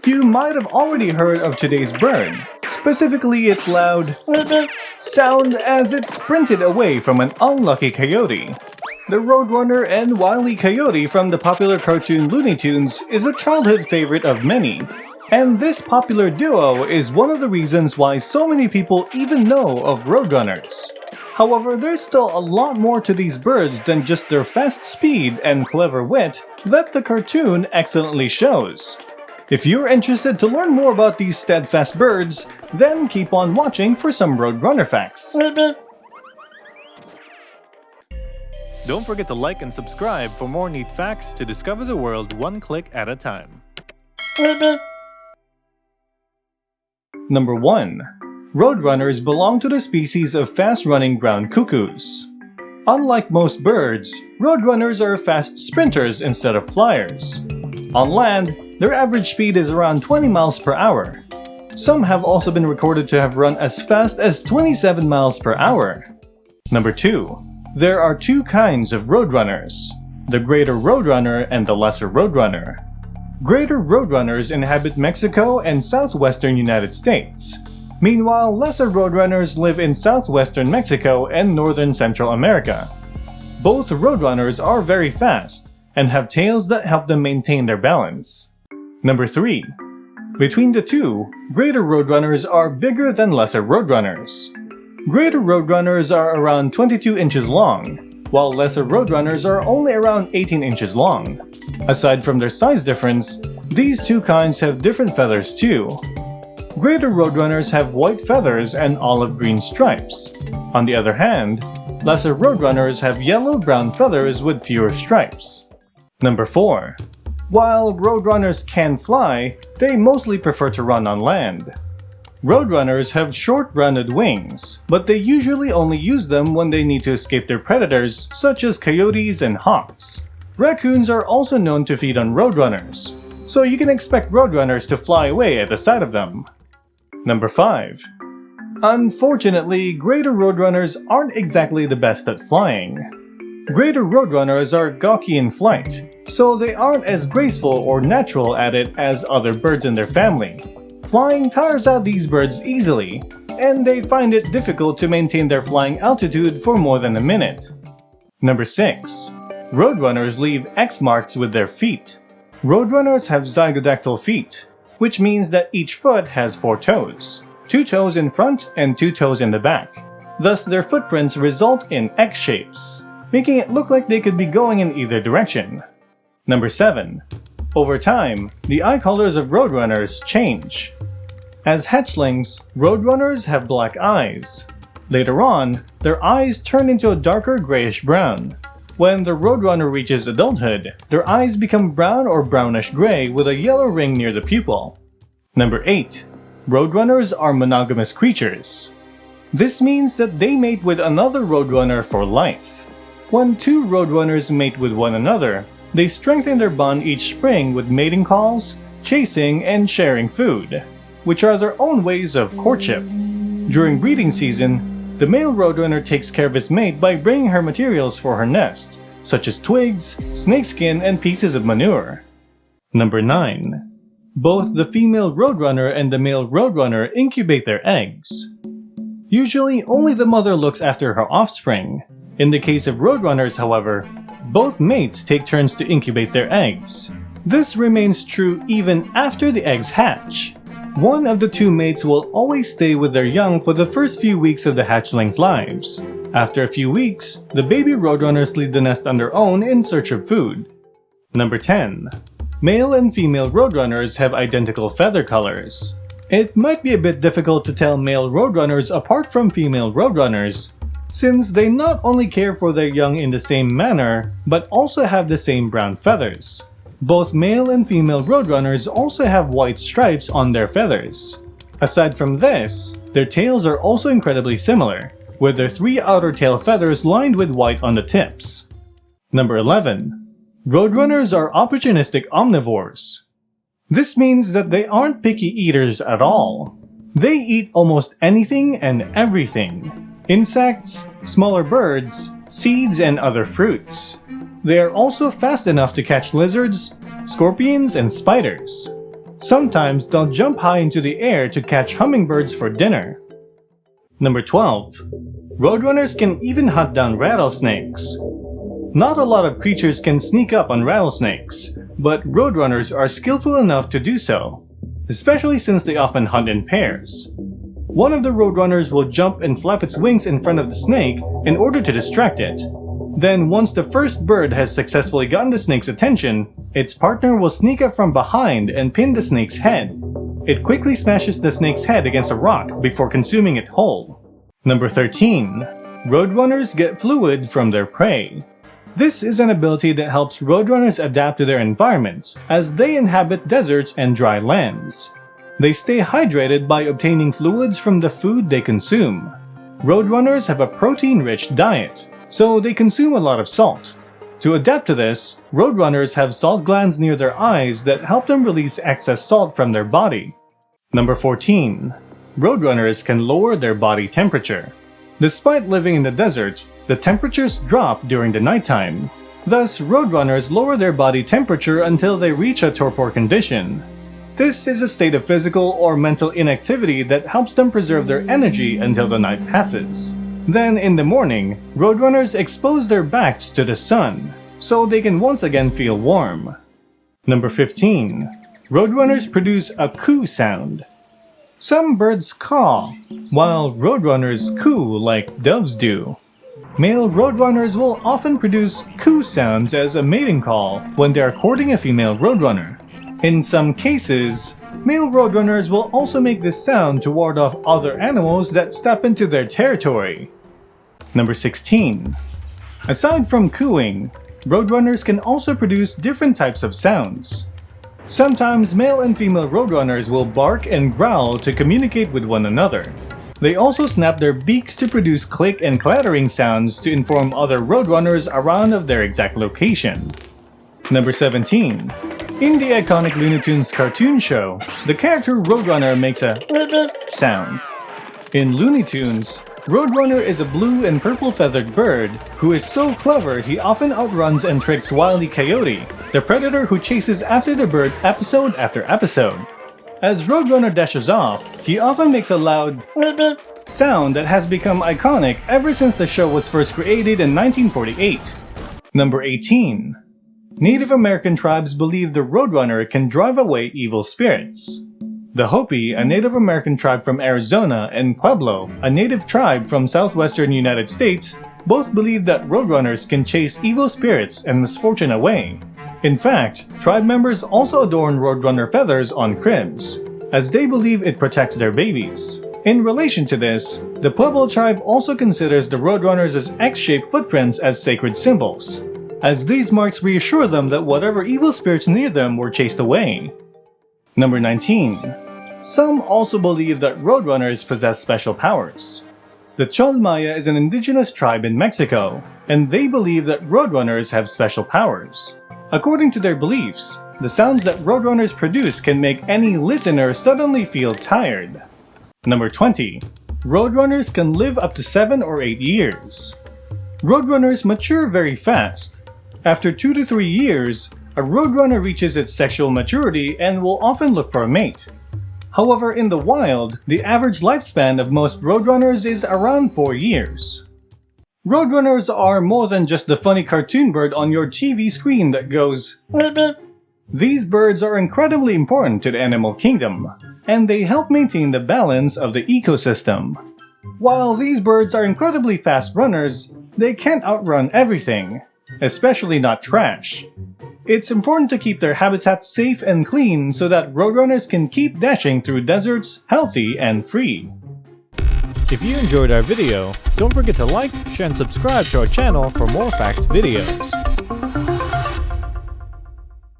You might have already heard of today's bird, specifically its loud sound as it sprinted away from an unlucky coyote. The Roadrunner and Wile E Coyote from the popular cartoon Looney Tunes is a childhood favorite of many, and this popular duo is one of the reasons why so many people even know of Roadrunners. However, there's still a lot more to these birds than just their fast speed and clever wit that the cartoon excellently shows. If you're interested to learn more about these steadfast birds, then keep on watching for some Roadrunner facts. Don't forget to like and subscribe for more neat facts to discover the world one click at a time. Number 1. Roadrunners belong to the species of fast-running ground cuckoos. Unlike most birds, roadrunners are fast sprinters instead of flyers. On land, their average speed is around 20 miles per hour. Some have also been recorded to have run as fast as 27 miles per hour. Number 2. There are two kinds of roadrunners, the greater roadrunner and the lesser roadrunner. Greater roadrunners inhabit Mexico and southwestern United States. Meanwhile, lesser roadrunners live in southwestern Mexico and northern Central America. Both roadrunners are very fast and have tails that help them maintain their balance. Number 3. Between the two, greater roadrunners are bigger than lesser roadrunners. Greater roadrunners are around 22 inches long, while lesser roadrunners are only around 18 inches long. Aside from their size difference, these two kinds have different feathers too. Greater roadrunners have white feathers and olive-green stripes. On the other hand, lesser roadrunners have yellow-brown feathers with fewer stripes. Number 4. While roadrunners can fly, they mostly prefer to run on land. Roadrunners have short rounded wings, but they usually only use them when they need to escape their predators such as coyotes and hawks. Raccoons are also known to feed on roadrunners, so you can expect roadrunners to fly away at the sight of them. Number 5. Unfortunately, greater roadrunners aren't exactly the best at flying. Greater roadrunners are gawky in flight, so they aren't as graceful or natural at it as other birds in their family. Flying tires out these birds easily, and they find it difficult to maintain their flying altitude for more than a minute. Number 6. Roadrunners leave X marks with their feet. Roadrunners have zygodactyl feet, which means that each foot has 4 toes, 2 toes in front and 2 toes in the back. Thus, their footprints result in X shapes, making it look like they could be going in either direction. Number 7. Over time, the eye colors of roadrunners change. As hatchlings, roadrunners have black eyes. Later on, their eyes turn into a darker grayish-brown. When the roadrunner reaches adulthood, their eyes become brown or brownish-gray with a yellow ring near the pupil. Number 8. Roadrunners are monogamous creatures. This means that they mate with another roadrunner for life. When two roadrunners mate with one another, they strengthen their bond each spring with mating calls, chasing, and sharing food, which are their own ways of courtship. During breeding season, the male roadrunner takes care of his mate by bringing her materials for her nest, such as twigs, snakeskin, and pieces of manure. Number 9. Both the female roadrunner and the male roadrunner incubate their eggs. Usually, only the mother looks after her offspring. In the case of roadrunners, however, both mates take turns to incubate their eggs. This remains true even after the eggs hatch. One of the two mates will always stay with their young for the first few weeks of the hatchlings' lives. After a few weeks, the baby roadrunners leave the nest on their own in search of food. Number 10. Male and female roadrunners have identical feather colors. It might be a bit difficult to tell male roadrunners apart from female roadrunners, since they not only care for their young in the same manner, but also have the same brown feathers. Both male and female roadrunners also have white stripes on their feathers. Aside from this, their tails are also incredibly similar, with their 3 outer tail feathers lined with white on the tips. Number 11. Roadrunners are opportunistic omnivores. This means that they aren't picky eaters at all. They eat almost anything and everything. Insects, smaller birds, seeds, and other fruits. They are also fast enough to catch lizards, scorpions, and spiders. Sometimes they'll jump high into the air to catch hummingbirds for dinner. Number 12. Roadrunners can even hunt down rattlesnakes. Not a lot of creatures can sneak up on rattlesnakes, but roadrunners are skillful enough to do so, especially since they often hunt in pairs. One of the roadrunners will jump and flap its wings in front of the snake in order to distract it. Then once the first bird has successfully gotten the snake's attention, its partner will sneak up from behind and pin the snake's head. It quickly smashes the snake's head against a rock before consuming it whole. Number 13. Roadrunners get fluid from their prey. This is an ability that helps roadrunners adapt to their environments, as they inhabit deserts and dry lands. They stay hydrated by obtaining fluids from the food they consume. Roadrunners have a protein-rich diet, so they consume a lot of salt. To adapt to this, roadrunners have salt glands near their eyes that help them release excess salt from their body. Number 14. Roadrunners can lower their body temperature. Despite living in the desert, the temperatures drop during the nighttime. Thus, roadrunners lower their body temperature until they reach a torpor condition. This is a state of physical or mental inactivity that helps them preserve their energy until the night passes. Then, in the morning, roadrunners expose their backs to the sun, so they can once again feel warm. Number 15. Roadrunners produce a coo sound. Some birds caw, while roadrunners coo like doves do. Male roadrunners will often produce coo sounds as a mating call when they are courting a female roadrunner. In some cases, male roadrunners will also make this sound to ward off other animals that step into their territory. Number 16. Aside from cooing, roadrunners can also produce different types of sounds. Sometimes male and female roadrunners will bark and growl to communicate with one another. They also snap their beaks to produce click and clattering sounds to inform other roadrunners around of their exact location. Number 17. In the iconic Looney Tunes cartoon show, the character Roadrunner makes a sound. In Looney Tunes, Roadrunner is a blue and purple feathered bird who is so clever he often outruns and tricks Wile E. Coyote, the predator who chases after the bird episode after episode. As Roadrunner dashes off, he often makes a loud sound that has become iconic ever since the show was first created in 1948. Number 18. Native American tribes believe the Roadrunner can drive away evil spirits. The Hopi, a Native American tribe from Arizona, and Pueblo, a native tribe from southwestern United States, both believe that Roadrunners can chase evil spirits and misfortune away. In fact, tribe members also adorn Roadrunner feathers on cribs, as they believe it protects their babies. In relation to this, the Pueblo tribe also considers the Roadrunners' X-shaped footprints as sacred symbols, as these marks reassure them that whatever evil spirits near them were chased away. Number 19. Some also believe that Roadrunners possess special powers. The Cholmaya is an indigenous tribe in Mexico, and they believe that Roadrunners have special powers. According to their beliefs, the sounds that Roadrunners produce can make any listener suddenly feel tired. Number 20. Roadrunners can live up to 7 or 8 years. Roadrunners mature very fast. After 2 to 3 years, a roadrunner reaches its sexual maturity and will often look for a mate. However, in the wild, the average lifespan of most roadrunners is around 4 years. Roadrunners are more than just the funny cartoon bird on your TV screen that goes beep beep. These birds are incredibly important to the animal kingdom, and they help maintain the balance of the ecosystem. While these birds are incredibly fast runners, they can't outrun everything, especially not trash. It's important to keep their habitats safe and clean so that roadrunners can keep dashing through deserts healthy and free. If you enjoyed our video, don't forget to like, share, and subscribe to our channel for more facts videos.